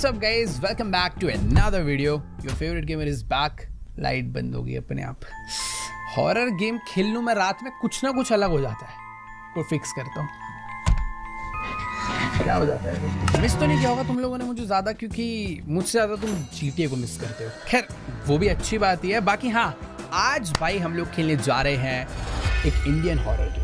What's up guys? Welcome back to another video. Your favorite gamer is back. Light बंद हो गई अपने आप। हॉरर गेम खेल लूं मैं रात में, कुछ ना कुछ अलग हो जाता है। कोई फिक्स करता हूँ, क्या हो जाता है। मिस तो नहीं किया होगा तुम लोगों ने मुझे ज़्यादा, क्योंकि मुझसे ज़्यादा तुम GTA को मिस करते हो। खैर वो भी अच्छी बात ही है। बाकी हाँ, आज भाई हम लोग खेलने जा रहे हैं एक इंडियन हॉरर गेम।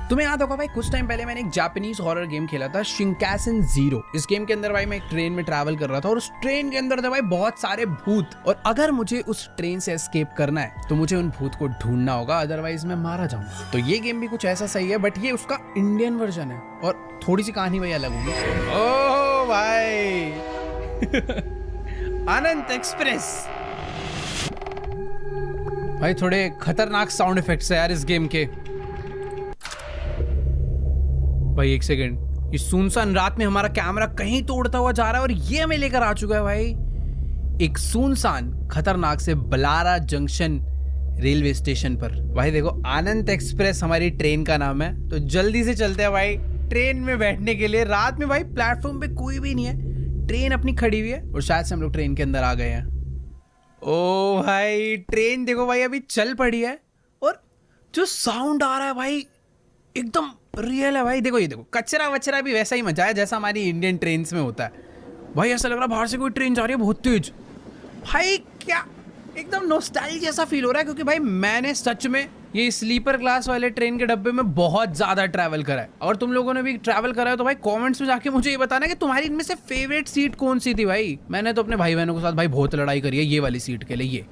तुम्हें याद होगा भाई, कुछ टाइम पहले मैंने एक जापानीज हॉरर गेम खेला था, शिंकासेन ज़ीरो। इस गेम के अंदर भाई मैं एक ट्रेन में ट्रैवल कर रहा था और उस ट्रेन के अंदर थे भाई बहुत सारे भूत, और अगर मुझे उस ट्रेन से एस्केप करना है तो मुझे उन भूत को ढूंढना होगा, अदरवाइज मैं मारा जाऊंगा। तो ये गेम भी कुछ ऐसा सही है, बट ये उसका इंडियन वर्जन है और थोड़ी सी कहानी भाई अलग होगी। ओह भाई अनंत एक्सप्रेस भाई, थोड़े खतरनाक साउंड इफेक्ट्स है यार इस गेम के। भाई एक सेकंड, इस सुनसान रात में हमारा कैमरा कहीं तो उड़ता हुआ जा रहा है और ये हमें लेकर आ चुका है भाई एक सुनसान खतरनाक से बलारा जंक्शन रेलवे स्टेशन पर। भाई देखो, आनंद एक्सप्रेस हमारी ट्रेन का नाम है, तो जल्दी से चलते हैं भाई ट्रेन में बैठने के लिए। रात में भाई प्लेटफॉर्म पे कोई भी नहीं है, ट्रेन अपनी खड़ी हुई है और शायद से हम लोग ट्रेन के अंदर आ गए हैं। ओ भाई ट्रेन देखो भाई अभी चल पड़ी है और जो साउंड आ रहा है भाई एकदम रियल है भाई। देखो ये देखो, कचरा वचरा भी वैसा ही मचा है जैसा हमारी इंडियन ट्रेन्स में होता है भाई। ऐसा लग रहा है बाहर से कोई ट्रेन जा रही है बहुत तेज भाई। क्या एकदम नॉस्टैल्जिया जैसा फील हो रहा है, क्योंकि भाई मैंने सच में ये स्लीपर क्लास वाले ट्रेन के डब्बे में बहुत ज़्यादा ट्रैवल करा है। और तुम लोगों ने भी ट्रैवल करा है तो भाई कमेंट्स में जाके मुझे ये बताना कि तुम्हारी इनमें से फेवरेट सीट कौन सी थी भाई। मैंने तो अपने भाई बहनों के साथ भाई बहुत लड़ाई करी है ये वाली सीट के लिए। ये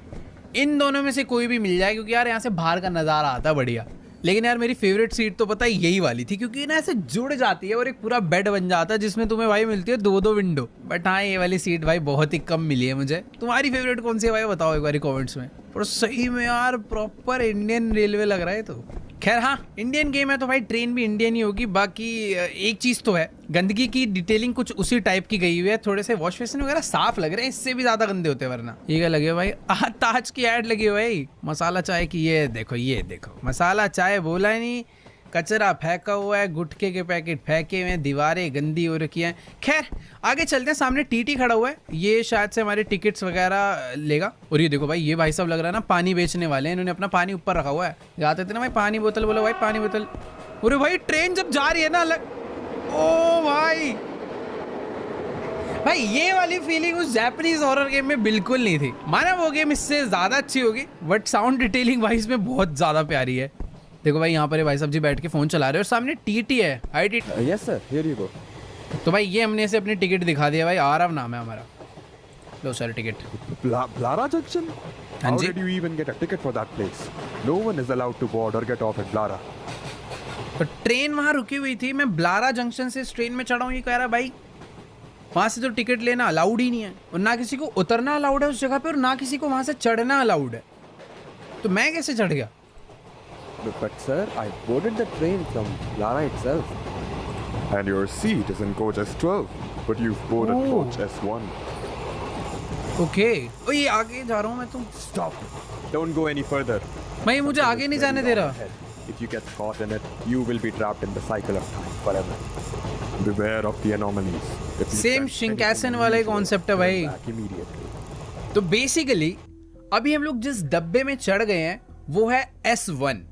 इन दोनों में से कोई भी मिल जाए, क्योंकि यार यहाँ से बाहर का नज़ारा आता है बढ़िया। लेकिन यार मेरी फेवरेट सीट तो पता है यही वाली थी, क्योंकि ना ऐसे जुड़ जाती है और एक पूरा बेड बन जाता है जिसमें तुम्हें भाई मिलती है दो विंडो। बट हाँ, ये वाली सीट भाई बहुत ही कम मिली है मुझे। तुम्हारी फेवरेट कौन सी है भाई, बताओ एक बार कमेंट्स में। पर सही में यार प्रॉपर इंडियन रेलवे लग रहा है तो। खैर हाँ, इंडियन गेम है तो भाई ट्रेन भी इंडियन ही होगी। बाकी एक चीज़ तो है, गंदगी की डिटेलिंग कुछ उसी टाइप की गई हुई है। थोड़े से वॉश बेसिन वगैरह साफ लग रहे हैं, इससे भी ज़्यादा गंदे होते हैं वरना। ये क्या लगे भाई, ताज की ऐड लगी हुई भाई मसाला चाय की। ये देखो मसाला चाय बोला नहीं, कचरा फेंका हुआ है, गुटखे के पैकेट फेंके हुए हैं, दीवारें गंदी हो रखी हैं। खैर आगे चलते हैं, सामने टीटी खड़ा हुआ है, ये शायद से हमारे टिकट्स वगैरह लेगा। और ये देखो भाई, ये भाई साहब लग रहा है ना पानी बेचने वाले हैं, इन्होंने अपना पानी ऊपर रखा हुआ है। जाते थे ना भाई पानी बोतल, बोलो भाई पानी बोतल। अरे भाई ट्रेन जब जा रही है ना अलग, ओ भाई ये वाली फीलिंग उस जापानीज हॉरर गेम में बिल्कुल नहीं थी। माना वो गेम इससे ज्यादा अच्छी होगी, बट साउंड डिटेलिंग भाई इसमें बहुत ज्यादा प्यारी है। देखो भाई यहाँ पर भाई साहब जी बैठ के फोन चला रहे हैं और सामने टीटी है। Hi TT. Yes sir, here you go. तो भाई ये हमने इसे अपनी टिकट दिखा दिया भाई, आरव नाम है हमारा। लो सर टिकट। Blara Junction? हाँ How जी। did you even get a ticket for that place? No one is allowed to board or get off at Blara. तो ट्रेन वहाँ रुकी हुई थी, मैं ब्लारा जंक्शन से इस ट्रेन में चढ़ा हूँ। ये कह रहा भाई वहाँ से तो टिकट लेना अलाउड ही नहीं है, और ना किसी को उतरना अलाउड है उस जगह पे, और ना किसी को वहाँ से चढ़ना अलाउड है। तो मैं कैसे चढ़ गया? But sir, I boarded the train from Blara itself. And your seat is in coach S12, but you've boarded coach S1. Okay, oh ये आगे जा रहा हूँ मैं। तुम Stop! Don't go any further. भाई मुझे आगे नहीं जाने दे रहा। If you get caught in it, you will be trapped in the cycle of time forever. Beware of the anomalies. Same Shinkansen वाला ही कॉन्सेप्ट है भाई। तो बेसिकली अभी हम लोग जिस डब्बे में चढ़ गए हैं वो है S1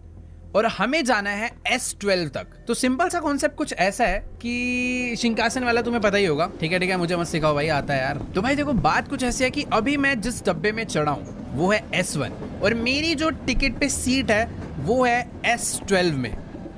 और हमें जाना है S12 तक। तो सिंपल सा कॉन्सेप्ट कुछ ऐसा है कि शिंकासेन वाला तुम्हें पता ही होगा। ठीक है मुझे मत सिखाओ भाई, आता है यार। तो भाई देखो बात कुछ ऐसी है कि अभी मैं जिस डब्बे में चढ़ा हूँ वो है S1 और मेरी जो टिकट पे सीट है वो है S12 में।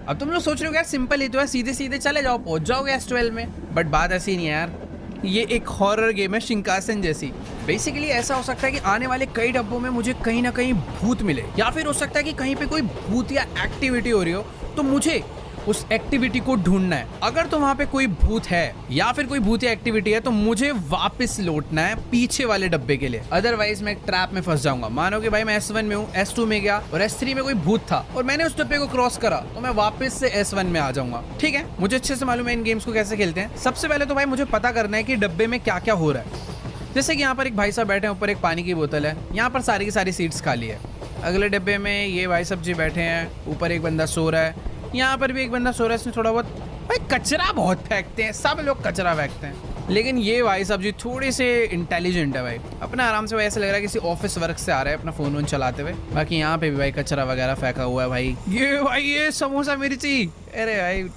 अब तुम लोग सोच रहे हो यार सिंपल ही तो है, सीधे सीधे चले जाओ पहुंच जाओगे S12 में, बट बात ऐसी नहीं है यार। ये एक हॉरर गेम है शिंकासेन जैसी। बेसिकली ऐसा हो सकता है कि आने वाले कई डब्बों में मुझे कहीं ना कहीं भूत मिले, या फिर हो सकता है कि कहीं पे कोई भूत या एक्टिविटी हो रही हो, तो मुझे उस एक्टिविटी को ढूंढना है। अगर तो वहाँ पे कोई भूत है या फिर कोई भूत या एक्टिविटी है तो मुझे वापस लौटना है पीछे वाले डब्बे के लिए, अदरवाइज मैं एक ट्रैप में फंस जाऊंगा। मानो कि भाई मैं S1 में हूँ, S2 में गया और S3 में कोई भूत था और मैंने उस डब्बे को क्रॉस करा तो मैं वापस से S1 में आ जाऊंगा। ठीक है, मुझे अच्छे से मालूम है इन गेम्स को कैसे खेलते हैं। सबसे पहले तो भाई मुझे पता करना है कि डब्बे में क्या क्या हो रहा है। जैसे कि यहाँ पर एक भाई साहब बैठे हैं, ऊपर एक पानी की बोतल है, यहाँ पर सारी की सारी सीट्स खाली है। अगले डब्बे में ये भाई साहब जी बैठे हैं, ऊपर एक बंदा सो रहा है, यहाँ पर भी एक बंदा सो रहा है। इसमें थोड़ा बहुत भाई कचरा बहुत फेंकते हैं, सब लोग कचरा फेंकते हैं। लेकिन ये भाई साहब जी थोड़े से इंटेलिजेंट है भाई, अपना आराम से भाई ऐसा लग रहा है किसी ऑफिस वर्क से आ रहा है अपना फोन वोन चलाते हुए। बाकी यहाँ पे भी भाई कचरा वगैरह फेंका हुआ है भाई। ये भाई ये समोसा मिर्ची, अरे भाई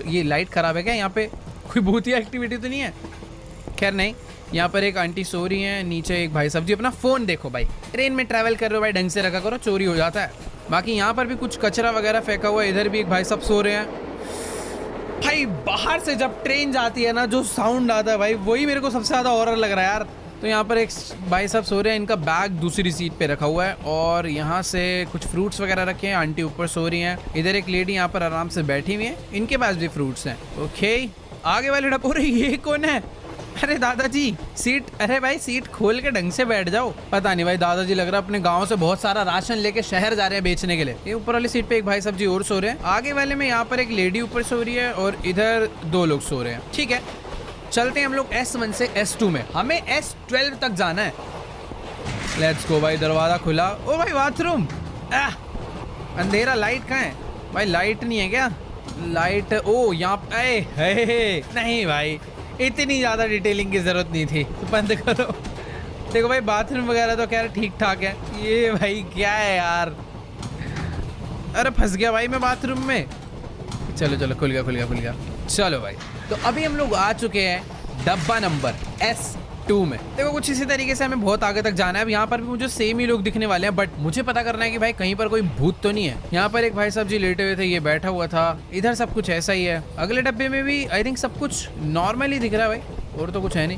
ये लाइट खराब है क्या? यहाँ पे कोई भूतिया एक्टिविटी तो नहीं है? खैर नहीं, यहाँ पर एक आंटी सो रही है, नीचे एक भाई साहब जी अपना फोन देखो भाई, ट्रेन में ट्रैवल कर रहे हो भाई ढंग से रखा करो, चोरी हो जाता है। बाकी यहाँ पर भी कुछ कचरा वगैरह फेंका हुआ है, इधर भी एक भाई साहब सो रहे हैं। भाई बाहर से जब ट्रेन जाती है ना जो साउंड आता है भाई, वही मेरे को सबसे ज़्यादा हॉरर लग रहा है यार। तो यहाँ पर एक भाई साहब सो रहे हैं, इनका बैग दूसरी सीट पे रखा हुआ है और यहाँ से कुछ फ्रूट्स वगैरह रखे हैं, आंटी ऊपर सो रही हैं, इधर एक लेडी यहाँ पर आराम से बैठी हुई है, इनके पास भी फ्रूट्स हैं। ओके, आगे वाले डब्बे, अरे ये कौन है? अरे दादाजी सीट, अरे भाई सीट खोल के ढंग से बैठ जाओ। पता नहीं भाई दादाजी लग रहा है अपने गांव से बहुत सारा राशन लेके शहर जा रहे हैं बेचने के लिए। ये ऊपर वाली सीट पे एक भाई साहब जी और सो रहे हैं, आगे वाले में यहाँ पर एक लेडी ऊपर सो रही है और इधर 2 लोग सो रहे हैं। ठीक है, चलते हैं हम लोग S1 से S2 में, हमें S12 तक जाना है। लेट्स गो भाई, दरवाजा खुला। ओ भाई बाथरूम, अंधेरा, लाइट कहाँ है भाई? लाइट नहीं है क्या? लाइट, ओ यहाँ पे, नहीं भाई इतनी ज़्यादा डिटेलिंग की ज़रूरत नहीं थी, तो बंद करो। देखो भाई बाथरूम वगैरह तो खैर ठीक ठाक है। ये भाई क्या है यार? अरे फंस गया भाई मैं बाथरूम में। चलो चलो, खुल गया। चलो भाई, तो अभी हम लोग आ चुके हैं डब्बा नंबर S2 में। देखो कुछ इसी तरीके से हमें बहुत आगे तक जाना है। अब यहाँ पर भी मुझे सेम ही लोग दिखने वाले हैं, बट मुझे पता करना है कि भाई कहीं पर कोई भूत तो नहीं है। यहाँ पर एक भाई साहब जी लेटे हुए थे, ये बैठा हुआ था, इधर सब कुछ ऐसा ही है। अगले डब्बे में भी आई थिंक सब कुछ नॉर्मल ही दिख रहा है भाई, और तो कुछ है नहीं।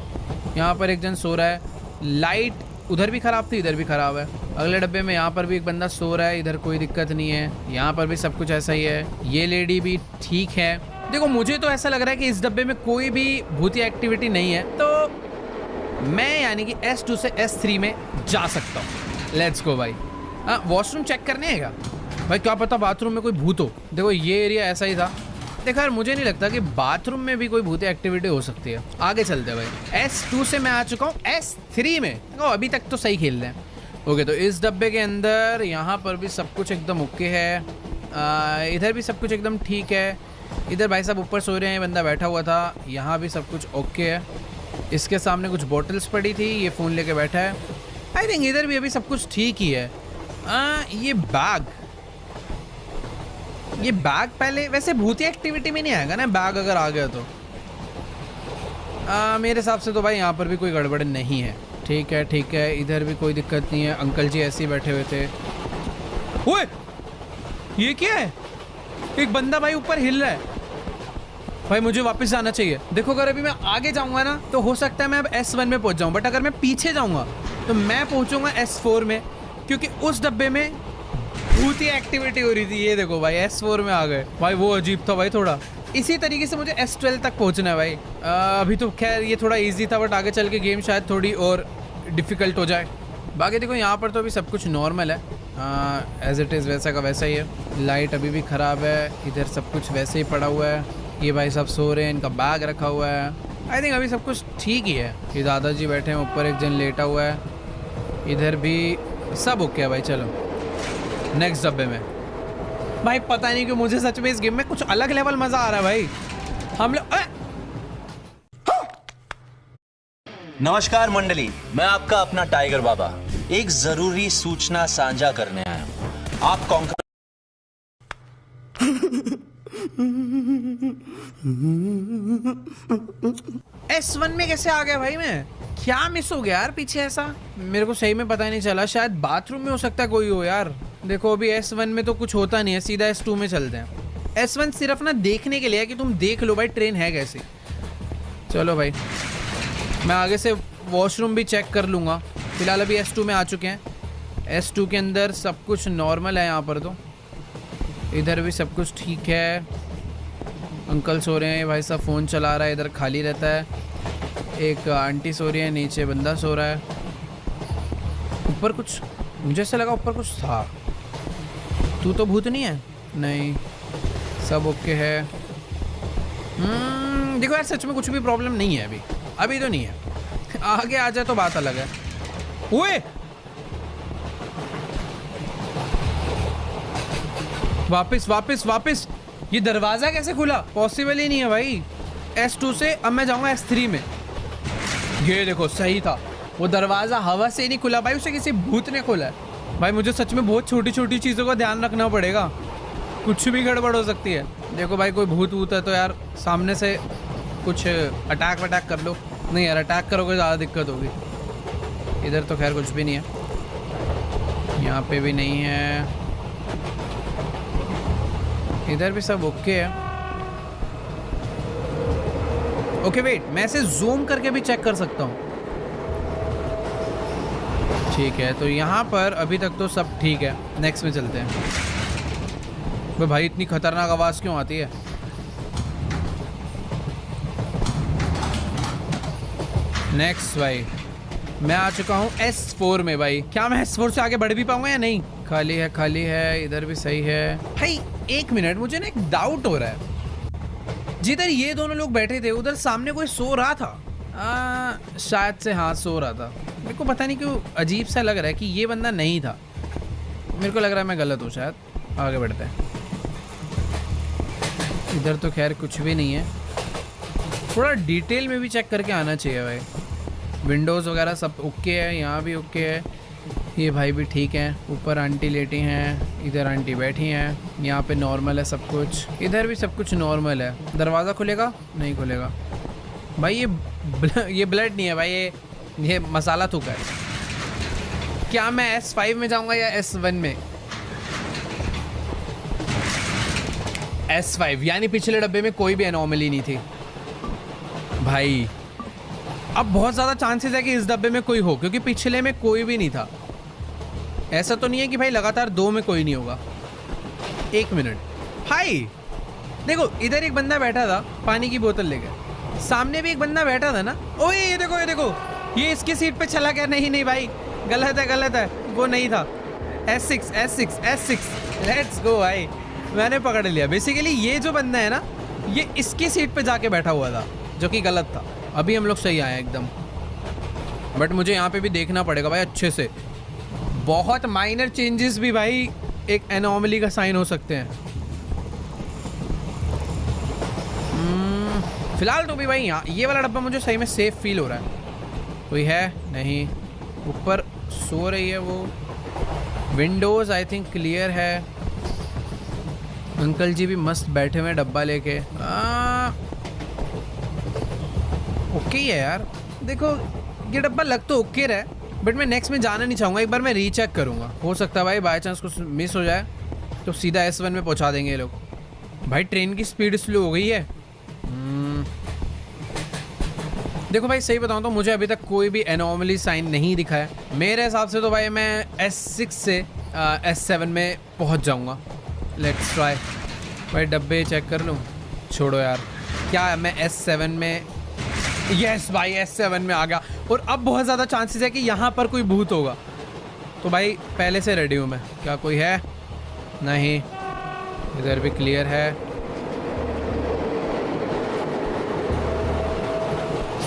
यहाँ पर एक जन सो रहा है, लाइट उधर भी खराब थी, इधर भी खराब है। अगले डब्बे में यहाँ पर भी एक बंदा सो रहा है, इधर कोई दिक्कत नहीं है। यहाँ पर भी सब कुछ ऐसा ही है, ये लेडी भी ठीक है। देखो मुझे तो ऐसा लग रहा है कि इस डब्बे में कोई भी भूतिया एक्टिविटी नहीं है, तो मैं यानी कि S2 से S3 में जा सकता हूँ। लेट्स गो भाई। हाँ, वॉशरूम चेक करने है क्या भाई? क्या पता बाथरूम में कोई भूत हो। देखो ये एरिया ऐसा ही था। देखो यार मुझे नहीं लगता कि बाथरूम में भी कोई भूतिया एक्टिविटी हो सकती है। आगे चलते हैं भाई, S2 से मैं आ चुका हूँ S3 में। देखो अभी तक तो सही खेल रहे हैं। ओके, तो इस डब्बे के अंदर यहाँ पर भी सब कुछ एकदम ओके है, इधर भी सब कुछ एकदम ठीक है। इधर भाई साहब ऊपर सो रहे हैं, बंदा बैठा हुआ था, यहाँ भी सब कुछ ओके है। इसके सामने कुछ बॉटल्स पड़ी थी, ये फ़ोन लेके बैठा है। आई थिंक इधर भी अभी सब कुछ ठीक ही है। ये बैग पहले वैसे भूतिया एक्टिविटी में नहीं आएगा ना, बैग अगर आ गया तो। मेरे हिसाब से तो भाई यहाँ पर भी कोई गड़बड़ नहीं है। ठीक है, इधर भी कोई दिक्कत नहीं है। अंकल जी ऐसे ही बैठे हुए थे। ओए ये क्या है? एक बंदा भाई ऊपर हिल रहा है भाई, मुझे वापस जाना चाहिए। देखो अगर अभी मैं आगे जाऊंगा ना तो हो सकता है मैं अब S1 में पहुंच जाऊं, बट अगर मैं पीछे जाऊंगा तो मैं पहुंचूंगा S4 में, क्योंकि उस डब्बे में भूतिया एक्टिविटी हो रही थी। ये देखो भाई S4 में आ गए भाई, वो अजीब था भाई थोड़ा। इसी तरीके से मुझे S12 तक पहुंचना है भाई। अभी तो खैर ये थोड़ा इजी था, बट आगे चल के गेम शायद थोड़ी और डिफ़िकल्ट हो जाए। बाकी देखो यहाँ पर तो अभी सब कुछ नॉर्मल है, एज इट इज़ वैसा का वैसा ही है। लाइट अभी भी ख़राब है, इधर सब कुछ वैसे ही पड़ा हुआ है। ये भाई साहब सो रहे हैं, इनका बैग रखा हुआ है। आई थिंक अभी सब कुछ ठीक ही है। ये दादाजी बैठे हैं, ऊपर एक जन लेटा हुआ है, इधर भी सब ओके है भाई। चलो नेक्स्ट डब्बे में। भाई पता नहीं क्यों मुझे सच में इस गेम में कुछ अलग लेवल मज़ा आ रहा है भाई। हम लोग नमस्कार मंडली, मैं आपका अपना टाइगर बाबा एक जरूरी सूचना साझा करने आया हूँ। आप कॉन्कर S1 में कैसे आ गया भाई? मैं क्या मिस हो गया यार पीछे? ऐसा मेरे को सही में पता नहीं चला। शायद बाथरूम में हो सकता है कोई हो यार। देखो अभी S1 में तो कुछ होता नहीं है, सीधा S2 में चलते हैं। S1 सिर्फ ना देखने के लिए है कि तुम देख लो भाई ट्रेन है कैसी। चलो भाई, मैं आगे से वॉशरूम भी चेक कर लूँगा। फिलहाल अभी S2 में आ चुके हैं। S2 के अंदर सब कुछ नॉर्मल है। यहाँ पर तो इधर भी सब कुछ ठीक है। अंकल सो रहे हैं, भाई साहब फ़ोन चला रहा है, इधर खाली रहता है। एक आंटी सो रही है, नीचे बंदा सो रहा है। ऊपर कुछ, मुझे ऐसा लगा ऊपर कुछ था। तू तो भूत नहीं है? नहीं, सब ओके है। देखो यार सच में कुछ भी प्रॉब्लम नहीं है अभी तो नहीं है। आगे आ जाए तो बात अलग है। ओए वापस ये दरवाजा कैसे खुला? पॉसिबल ही नहीं है भाई। S2 से अब मैं जाऊंगा S3 में। ये देखो सही था, वो दरवाजा हवा से नहीं खुला भाई, उसे किसी भूत ने खोला है। भाई मुझे सच में बहुत छोटी छोटी चीज़ों का ध्यान रखना पड़ेगा, कुछ भी गड़बड़ हो सकती है। देखो भाई कोई भूत वूत है तो यार सामने से कुछ अटैक वटैक कर लो। नहीं यार अटैक करोगे ज़्यादा दिक्कत होगी। इधर तो खैर कुछ भी नहीं है, यहाँ पे भी नहीं है, इधर भी सब ओके है। ओके वेट, मैं इसे जूम करके भी चेक कर सकता हूँ। ठीक है, तो यहाँ पर अभी तक तो सब ठीक है। नेक्स्ट में चलते हैं। भाई इतनी खतरनाक आवाज़ क्यों आती है? नेक्स्ट भाई मैं आ चुका हूँ S4 में। भाई क्या मैं S4 से आगे बढ़ भी पाऊंगा या नहीं? खाली है, खाली है, इधर भी सही है। भाई एक मिनट, मुझे ना एक डाउट हो रहा है। जिधर ये दोनों लोग बैठे थे उधर सामने कोई सो रहा था। शायद से हाँ सो रहा था। मेरे को पता नहीं क्यों अजीब सा लग रहा है कि ये बंदा नहीं था। मेरे को लग रहा है मैं गलत हूँ शायद। आगे बढ़ते हैं। इधर तो खैर कुछ भी नहीं है, थोड़ा डिटेल में भी चेक करके आना चाहिए भाई। विंडोज़ वगैरह सब ओके है, यहाँ भी ओके है, ये भाई भी ठीक है। ऊपर आंटी लेटी हैं, इधर आंटी बैठी हैं, यहाँ पे नॉर्मल है सब कुछ, इधर भी सब कुछ नॉर्मल है। दरवाज़ा खुलेगा? नहीं खुलेगा भाई। ये ब्लड नहीं है भाई, ये मसाला थूका है। क्या मैं S5 में जाऊँगा या S1 में? S5 यानी पिछले डब्बे में कोई भी एनॉमली नहीं थी भाई। अब बहुत ज़्यादा चांसेस है कि इस डब्बे में कोई हो, क्योंकि पिछले में कोई भी नहीं था। ऐसा तो नहीं है कि भाई लगातार 2 में कोई नहीं होगा। एक मिनट भाई, देखो इधर एक बंदा बैठा था पानी की बोतल लेकर, सामने भी एक बंदा बैठा था ना। ओए ये देखो, ये देखो, ये इसकी सीट पे चला गया। नहीं नहीं भाई, गलत है, गलत है, वो नहीं था। S6 लेट्स गो भाई, मैंने पकड़ लिया। बेसिकली ये जो बंदा है ना, ये इसकी सीट पे जाके बैठा हुआ था, जो कि गलत था। अभी हम लोग सही आए एकदम, बट मुझे यहाँ पे भी देखना पड़ेगा भाई अच्छे से। बहुत माइनर चेंजेस भी भाई एक एनॉमली का साइन हो सकते हैं। फिलहाल तो भी भाई यहाँ ये वाला डब्बा मुझे सही में सेफ फील हो रहा है। कोई है नहीं, ऊपर सो रही है वो। विंडोज़ आई थिंक क्लियर है। अंकल जी भी मस्त बैठे हुए डब्बा लेके। ओके है यार। देखो ये डब्बा लग तो ओके रहा है, बट मैं नेक्स्ट में जाना नहीं चाहूँगा। एक बार मैं रीचेक करूँगा, हो सकता है भाई बाई चांस कुछ मिस हो जाए तो सीधा S1 में पहुँचा देंगे ये लोग। भाई ट्रेन की स्पीड स्लो हो गई है। देखो भाई सही बताऊँ तो मुझे अभी तक कोई भी एनॉमली साइन नहीं दिखा है। मेरे हिसाब से तो भाई मैं S6 से S7 में पहुँच जाऊँगा। Let's try. भाई डब्बे चेक कर लूँ? छोड़ो यार, क्या मैं S7 में? यस भाई S7 में आ गया। और अब बहुत ज़्यादा चांसेस है कि यहाँ पर कोई भूत होगा, तो भाई पहले से रेडी हूँ मैं। क्या कोई है? नहीं, इधर भी क्लियर है,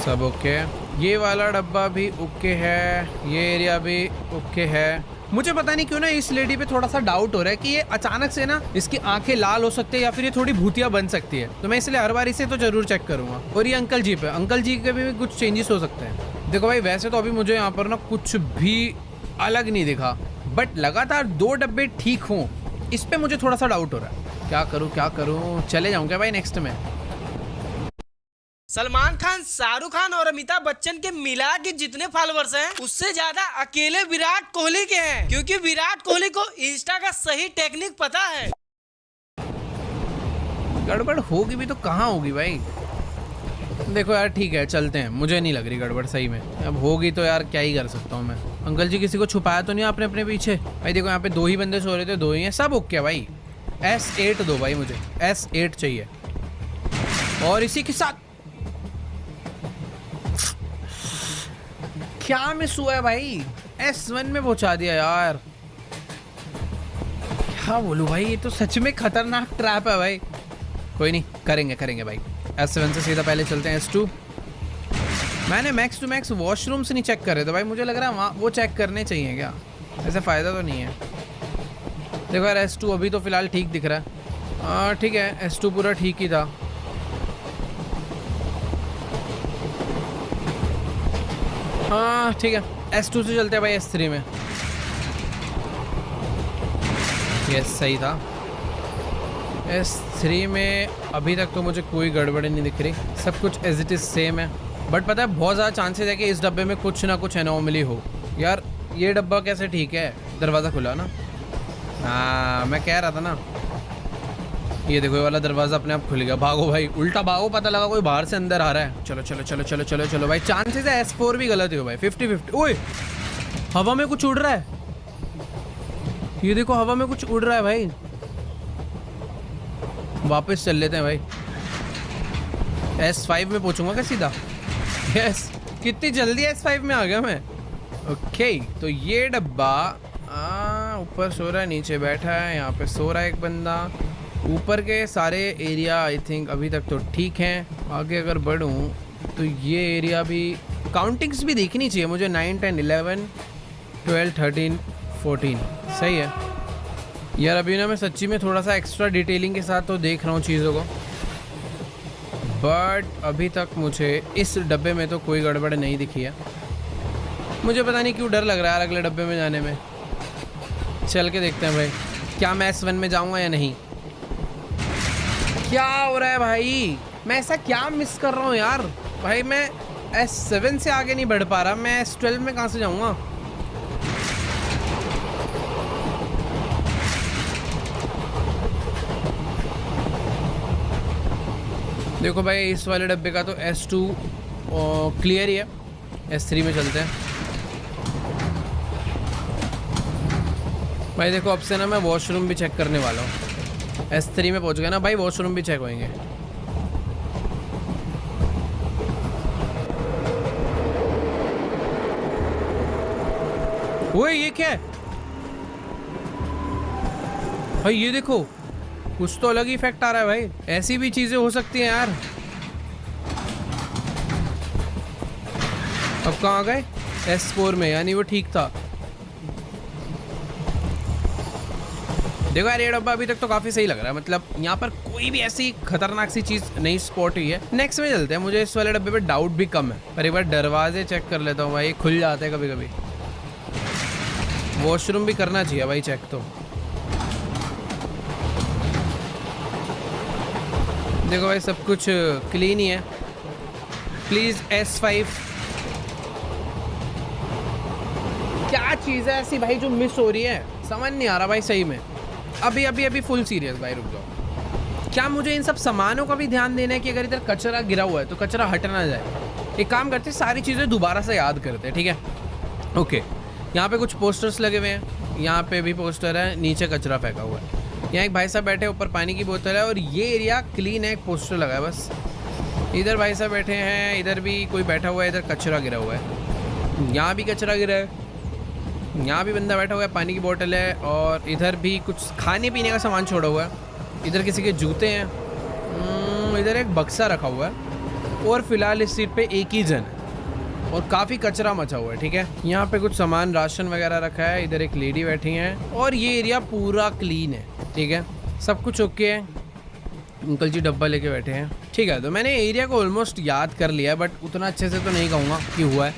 सब ओके। ये वाला डब्बा भी ओके है, ये एरिया भी ओके है। मुझे पता नहीं क्यों ना इस लेडी पे थोड़ा सा डाउट हो रहा है कि ये अचानक से ना इसकी आंखें लाल हो सकती है या फिर ये थोड़ी भूतिया बन सकती है। तो मैं इसलिए हर बार इसे तो जरूर चेक करूंगा। और ये अंकल जी पे, अंकल जी के भी कुछ चेंजेस हो सकते हैं। देखो भाई वैसे तो अभी मुझे यहाँ पर ना कुछ भी अलग नहीं दिखा, बट लगातार 2 डब्बे ठीक हों, इस पे मुझे थोड़ा सा डाउट हो रहा है। क्या करूँ? चले जाऊँ क्या भाई नेक्स्ट में? सलमान खान, शाहरुख खान और अमिताभ बच्चन के मिला के जितने फॉलोअर्स हैं उससे ज्यादा अकेले विराट कोहली के हैं, क्योंकि विराट कोहली को इंस्टा का सही टेक्निक पता है। गड़बड़ होगी भी तो कहाँ होगी भाई? देखो यार ठीक है, चलते हैं। मुझे नहीं लग रही गड़बड़ सही में। अब होगी तो यार क्या ही कर सकता हूँ मैं। अंकल जी किसी को छुपाया तो नहीं आपने अपने पीछे? भाई देखो यहाँ पे 2 ही बंदे सो रहे थे, 2 ही हैं, सब ओके भाई। S8 दो भाई, मुझे S8 चाहिए। और इसी के साथ क्या मिस हुआ है भाई? S1 में पहुंचा दिया यार। क्या बोलूं भाई, ये तो सच में खतरनाक ट्रैप है भाई। कोई नहीं, करेंगे भाई। S7 से सीधा पहले चलते हैं S2। मैंने मैक्स टू मैक्स वॉशरूम से नहीं चेक कर रहे थे भाई, मुझे लग रहा है वहाँ वो चेक करने चाहिए क्या? ऐसे फ़ायदा तो नहीं है। देखो यार S2 अभी तो फ़िलहाल ठीक दिख रहा है। ठीक है, S2 पूरा ठीक ही था। हाँ ठीक है, S2 से चलते हैं भाई S3 में। यस सही था। S3 में अभी तक तो मुझे कोई गड़बड़ी नहीं दिख रही, सब कुछ एज इट इज़ सेम है। बट पता है बहुत ज़्यादा चांसेस है कि इस डब्बे में कुछ ना कुछ एनोमली हो। यार ये डब्बा कैसे ठीक है, दरवाज़ा खुला ना। हाँ मैं कह रहा था ना, ये देखो ये वाला दरवाज़ा अपने आप खुल गया। भागो भाई, उल्टा भागो, पता लगा कोई बाहर से अंदर आ रहा है। चलो चलो चलो चलो चलो चलो भाई, चांसेस है S4 भी गलत हो भाई, 50-50। ओए हवा में कुछ उड़ रहा है, ये देखो हवा में कुछ उड़ रहा है भाई। वापस चल लेते हैं भाई, S5 में पहुंचूंगा क्या सीधा? यस कितनी जल्दी S5 में आ गया मैं। ओके तो ये डब्बा ऊपर सो रहा है, नीचे बैठा है, यहाँ पे सो रहा है एक बंदा। ऊपर के सारे एरिया आई थिंक अभी तक तो ठीक हैं। आगे अगर बढ़ूँ तो ये एरिया भी, काउंटिंग्स भी देखनी चाहिए मुझे, 9, 10, 11, 12, 13, 14 सही है। यार अभी ना मैं सच्ची में थोड़ा सा एक्स्ट्रा डिटेलिंग के साथ तो देख रहा हूँ चीज़ों को, बट अभी तक मुझे इस डब्बे में तो कोई गड़बड़ नहीं दिखी है। मुझे पता नहीं क्यों डर लग रहा है अगले डब्बे में जाने में। चल के देखते हैं भाई, क्या मैं S1 में जाऊँगा या नहीं। क्या हो रहा है भाई, मैं ऐसा क्या मिस कर रहा हूँ यार। भाई मैं S7 से आगे नहीं बढ़ पा रहा, मैं S12 में कहाँ से जाऊँगा। देखो भाई इस वाले डब्बे का तो S2 क्लियर ही है, S3 में चलते हैं भाई। देखो अब से ना मैं वॉशरूम भी चेक करने वाला हूँ। S3 में पहुँच गया ना भाई, वॉशरूम भी चेक होंगे। ओए ये क्या है भाई, ये देखो कुछ तो अलग ही इफेक्ट आ रहा है भाई। ऐसी भी चीजें हो सकती हैं यार। अब कहाँ आ गए? S4 में, यानी वो ठीक था। देखो यार ये डब्बा अभी तक तो काफी सही लग रहा है, मतलब यहाँ पर कोई भी ऐसी खतरनाक सी चीज नहीं स्पॉट हुई है। नेक्स्ट में चलते हैं, मुझे इस वाले डब्बे पे डाउट भी कम है, पर एक बार दरवाजे चेक कर लेता हूँ भाई, खुल जाते हैं कभी कभी। वॉशरूम भी करना चाहिए भाई चेक तो। देखो भाई सब कुछ क्लीन ही है। प्लीज S5 क्या चीज़ है ऐसी भाई जो मिस हो रही है, समझ नहीं आ रहा भाई सही में। अभी अभी अभी फुल सीरियस भाई, रुक जाओ। क्या मुझे इन सब सामानों का भी ध्यान देना है कि अगर इधर कचरा गिरा हुआ है तो कचरा हट ना जाए। एक काम करते हैं, सारी चीज़ें दोबारा से याद करते हैं, ठीक है? ओके यहाँ पे कुछ पोस्टर्स लगे हुए हैं, यहाँ पे भी पोस्टर है, नीचे कचरा फेंका हुआ है। यहाँ एक भाई साहब बैठे, ऊपर पानी की बोतल है, और ये एरिया क्लीन है, एक पोस्टर लगा है बस। इधर भाई साहब बैठे हैं, इधर भी कोई बैठा हुआ है, इधर कचरा गिरा हुआ है, यहाँ भी कचरा गिरा है, यहाँ भी बंदा बैठा हुआ है, पानी की बोतल है, और इधर भी कुछ खाने पीने का सामान छोड़ा हुआ है। इधर किसी के जूते हैं, इधर एक बक्सा रखा हुआ है, और फिलहाल इस सीट पे एक ही जन है, और काफ़ी कचरा मचा हुआ है, ठीक है? यहाँ पे कुछ सामान राशन वगैरह रखा है, इधर एक लेडी बैठी हैं, और ये एरिया पूरा क्लीन है, ठीक है? सब कुछ ओके है। अंकल जी डब्बा लेके बैठे हैं, ठीक है? तो मैंने एरिया को ऑलमोस्ट याद कर लिया है, बट उतना अच्छे से तो नहीं कहूँगा कि हुआ है,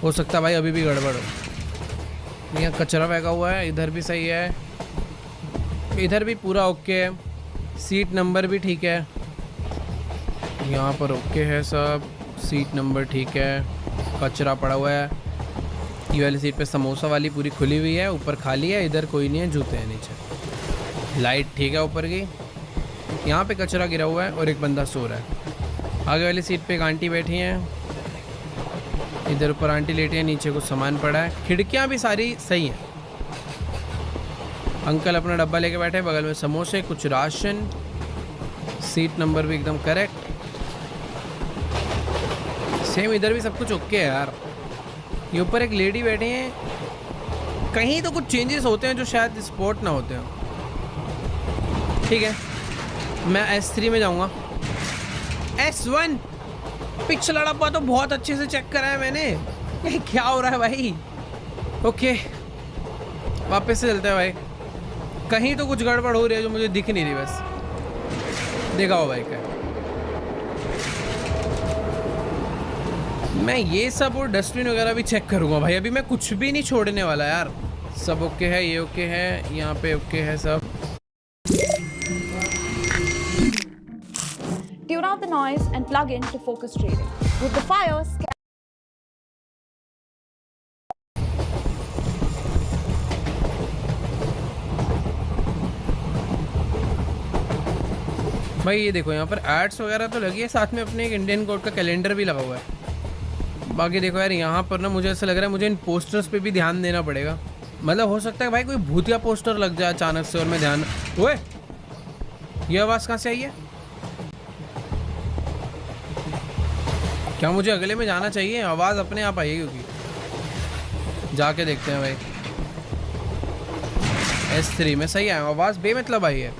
हो सकता है भाई अभी भी गड़बड़ हो। यहाँ कचरा फेंका हुआ है, इधर भी सही है, इधर भी पूरा ओके है, सीट नंबर भी ठीक है, यहाँ पर ओके है सब, सीट नंबर ठीक है, कचरा पड़ा हुआ है। ये वाली सीट पे समोसा वाली पूरी खुली हुई है, ऊपर खाली है, इधर कोई नहीं है, जूते हैं नीचे, लाइट ठीक है ऊपर की। यहाँ पे कचरा गिरा हुआ है और एक बंदा सो रहा है। आगे वाली सीट पे एक आंटी बैठी हैं, इधर ऊपर आंटी लेटी है, नीचे कुछ सामान पड़ा है, खिड़कियाँ भी सारी सही हैं। अंकल अपना डब्बा लेके बैठे, बगल में समोसे, कुछ राशन, सीट नंबर भी एकदम करेक्ट, सेम इधर भी सब कुछ ओके है यार। ये ऊपर एक लेडी बैठी है, कहीं तो कुछ चेंजेस होते हैं जो शायद स्पॉट ना होते हैं, ठीक है? मैं S3 में जाऊंगा। S1 पिछला डब्बा तो बहुत अच्छे से चेक करा है मैंने, ये क्या हो रहा है भाई? ओके वापस से चलते हैं भाई, कहीं तो कुछ गड़बड़ हो रही है जो मुझे दिख नहीं रही, बस देखा हो भाई क्या। मैं ये सब और डस्टबिन वगैरह भी चेक करूंगा भाई। अभी मैं कुछ भी नहीं छोड़ने वाला यार। सब ओके है, ये ओके है, यहाँ पे ओके है सब। Tune out the noise and plug in to focus trading. With the fire, भाई ये देखो यहाँ पर एड्स वगैरह तो लगी है, साथ में अपने एक इंडियन कोड का कैलेंडर भी लगा हुआ है। बाकी देखो यार यहाँ पर ना मुझे ऐसा लग रहा है मुझे इन पोस्टर्स पे भी ध्यान देना पड़ेगा। मतलब हो सकता है भाई कोई भूतिया पोस्टर लग जाए अचानक से और मैं ध्यान। ओए ये आवाज़ कहाँ से आई है? क्या मुझे अगले में जाना चाहिए? आवाज़ अपने आप आई है क्योंकि। जाके देखते हैं भाई। S3 में सही है आवाज़, बेमतलब आई है।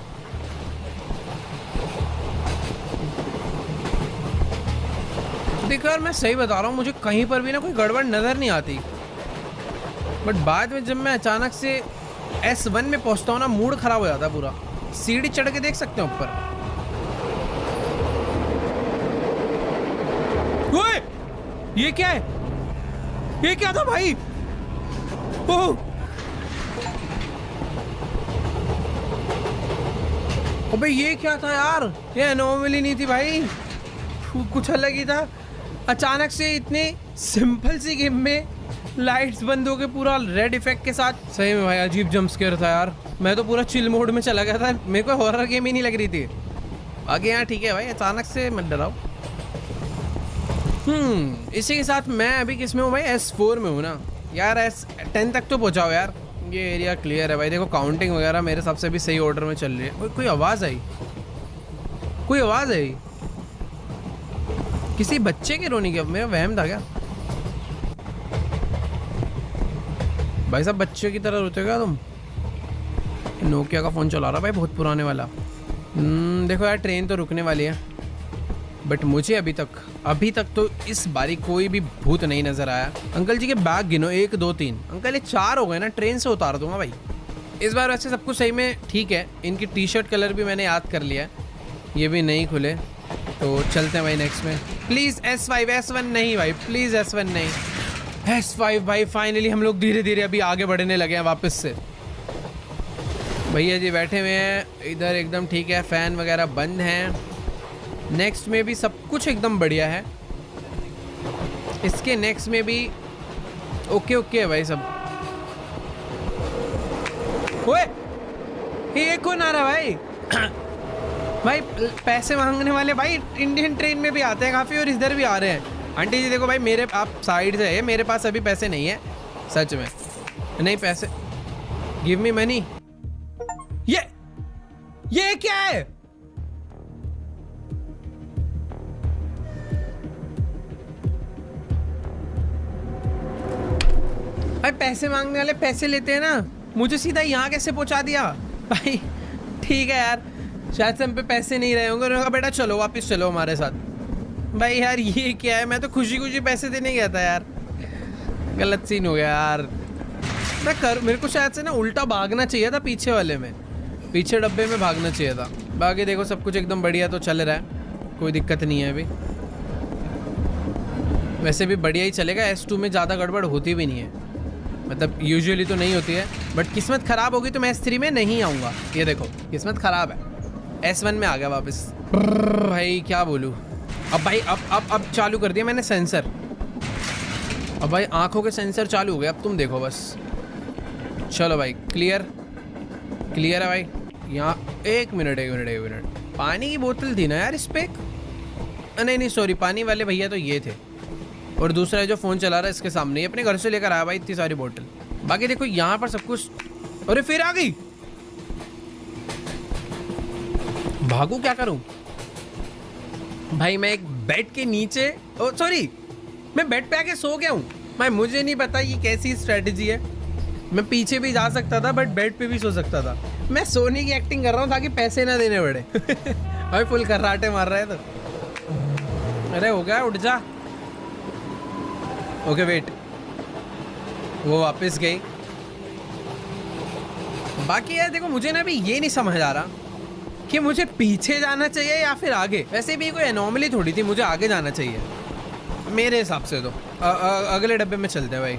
देखो यार मैं सही बता रहा हूँ, मुझे कहीं पर भी ना कोई गड़बड़ नज़र नहीं आती, बट बाद में जब मैं अचानक से S1 में पहुँचता हूँ ना, मूड ख़राब हो जाता है पूरा। सीढ़ी चढ़ के देख सकते हो ऊपर। ओए ये क्या है? ये क्या था भाई? ओह अबे ये क्या था यार? ये एनोमली नहीं थी भाई, कुछ अलग ही था। अचानक से इतनी सिंपल सी गेम में लाइट्स बंद हो के पूरा रेड इफेक्ट के साथ। सही में भाई अजीब जंप स्केयर था यार। मैं तो पूरा चिल मोड में चला गया था, मेरे को हॉरर गेम ही नहीं लग रही थी। आगे यहाँ ठीक है भाई, अचानक से मत डराओ। इसी के साथ मैं अभी किस में हूँ भाई? S4 में हूँ ना यार। S10 तक तो पहुँचाओ यार। ये एरिया क्लियर है भाई। देखो काउंटिंग वगैरह मेरे हिसाब से भी सही ऑर्डर में चल रही है। कोई आवाज़ आई, कोई आवाज़ आई किसी बच्चे के रोने की। मेरा वहम था क्या भाई साहब? बच्चे की तरह रोते हो क्या तुम? नोकिया का फ़ोन चला रहा भाई, बहुत पुराने वाला। देखो यार ट्रेन तो रुकने वाली है, बट मुझे अभी तक तो इस बारी कोई भी भूत नहीं नज़र आया। अंकल जी के बैग गिनो, 1 2 3। अंकल ये 4 हो गए ना, ट्रेन से उतार दूंगा भाई इस बार। वैसे सब कुछ सही में ठीक है। इनकी टी शर्ट कलर भी मैंने याद कर लिया है, ये भी नहीं खुले। तो चलते हैं भाई नेक्स्ट में। प्लीज़ S5 S1 नहीं भाई, प्लीज़ S1 नहीं, S5 भाई। फाइनली हम लोग धीरे धीरे अभी आगे बढ़ने लगे हैं वापस से। भैया जी बैठे हुए हैं इधर, एकदम ठीक है, फ़ैन वगैरह बंद हैं। नेक्स्ट में भी सब कुछ एकदम बढ़िया है। इसके नेक्स्ट में भी ओके है भाई सब। ओए ये कौन आ रहा भाई? भाई पैसे मांगने वाले भाई इंडियन ट्रेन में भी आते हैं काफ़ी, और इधर भी आ रहे हैं। आंटी जी देखो भाई, मेरे आप साइड से है, मेरे पास अभी पैसे नहीं है सच में। नहीं पैसे, गिव मी मनी। ये क्या है? भाई पैसे मांगने वाले पैसे लेते हैं ना, मुझे सीधा यहाँ कैसे पहुँचा दिया भाई? ठीक है यार, शायद से हम पे पैसे नहीं रहे होंगे। उन्होंने कहा बेटा चलो वापस चलो हमारे साथ। भाई यार ये क्या है? मैं तो खुशी खुशी पैसे देने गया था यार, गलत सीन हो गया यार। मेरे को शायद से ना उल्टा भागना चाहिए था, पीछे वाले में, पीछे डब्बे में भागना चाहिए था। बाकी देखो सब कुछ एकदम बढ़िया तो चल रहा है, कोई दिक्कत नहीं है अभी। वैसे भी बढ़िया ही चलेगा। S2 में ज़्यादा गड़बड़ होती भी नहीं है, मतलब यूजुअली तो नहीं होती है, बट किस्मत ख़राब होगी तो मैं S3 में नहीं आऊँगा। ये देखो किस्मत ख़राब है, S1 में आ गया वापस। भाई क्या बोलूँ अब भाई। अब चालू कर दिया मैंने सेंसर। अब भाई आंखों के सेंसर चालू हो गए, अब तुम देखो बस। चलो भाई क्लियर है भाई। यहाँ एक मिनट पानी की बोतल थी ना यार इस पे? नहीं सॉरी, पानी वाले भैया तो ये थे, और दूसरा जो फ़ोन चला रहा है इसके सामने, ये अपने घर से लेकर आया भाई इतनी सारी बोतल। बाकी देखो यहाँ पर सब कुछ। अरे फिर आ गई, भागू क्या करूं भाई? मैं एक बेड के नीचे, ओ सॉरी, मैं बेड पे आके सो गया हूँ भाई। मुझे नहीं पता ये कैसी स्ट्रेटजी है। मैं पीछे भी जा सकता था, बट बेड पे भी सो सकता था। मैं सोने की एक्टिंग कर रहा हूँ ताकि पैसे ना देने पड़े। भाई फुल खर्राटे मार रहा है तो। अरे हो गया, उठ जा। ओके वेट, वो वापस गई। बाकी यार देखो मुझे ना अभी ये नहीं समझ आ रहा कि मुझे पीछे जाना चाहिए या फिर आगे। वैसे भी कोई एनॉमली थोड़ी थी, मुझे आगे जाना चाहिए। मेरे हिसाब से तो अगले डब्बे में चलते हैं भाई।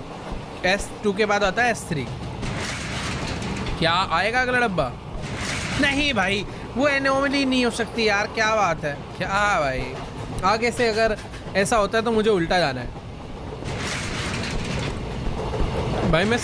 S2 के बाद आता है S3। क्या आएगा अगला डब्बा? नहीं भाई, वो एनोमली नहीं हो सकती यार, क्या बात है, क्या भाई। आगे से अगर ऐसा होता है तो मुझे उल्टा जाना है भाई। मैं